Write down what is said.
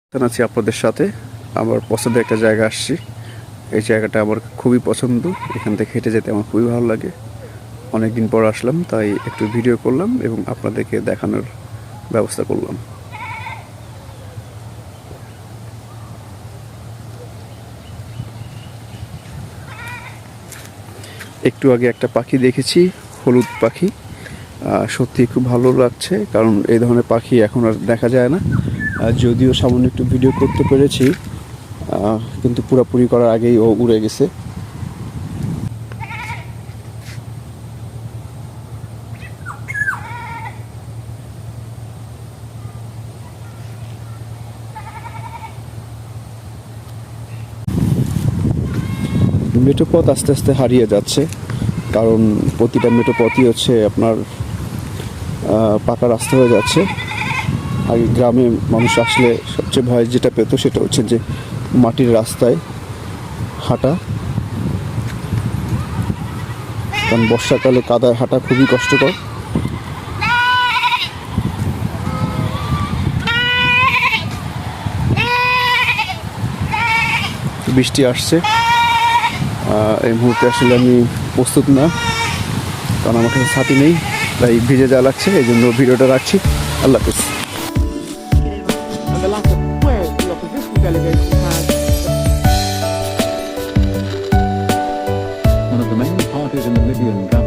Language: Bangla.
আছি আপনাদের সাথে আমার পছন্দের একটা জায়গা আসছি। এই জায়গাটা আমার খুবই পছন্দ, এখান থেকে হেঁটে যেতে আমার খুবই ভালো লাগে। অনেকদিন পর আসলাম, তাই একটু ভিডিও করলাম এবং আপনাদেরকে দেখানোর ব্যবস্থা করলাম। একটু আগে একটা পাখি দেখেছি, হলুদ পাখি। সত্যি খুব ভালো লাগছে, কারণ এই ধরনের পাখি এখন আর দেখা যায় না। যদিও সামান্য একটু ভিডিও করতে পেরেছি, কিন্তু পুরোপুরি করার আগেই ও উড়ে গেছে। মেঠো পথ আস্তে আস্তে হারিয়ে যাচ্ছে, কারণ প্রতিটা মেঠো পথই হচ্ছে আপনার পাকা রাস্তা হয়ে যাচ্ছে। আগে গ্রামে মানুষ আসলে সবচেয়ে ভয় যেটা পেত সেটা হচ্ছে যে মাটির রাস্তায় হাঁটা, কারণ বর্ষাকালে কাদায় হাঁটা খুবই কষ্টকর। বৃষ্টি আসছে, এই মুহূর্তে আসলে আমি প্রস্তুত না, কারণ আমার কাছে ছাতি নেই, তাই ভিজে যাওয়া লাগছে। এই জন্য ভিডিওটা রাখছি। আল্লাহ হাফিজ। And the lack of where the opposition delegation has One of the main parties in the Libyan government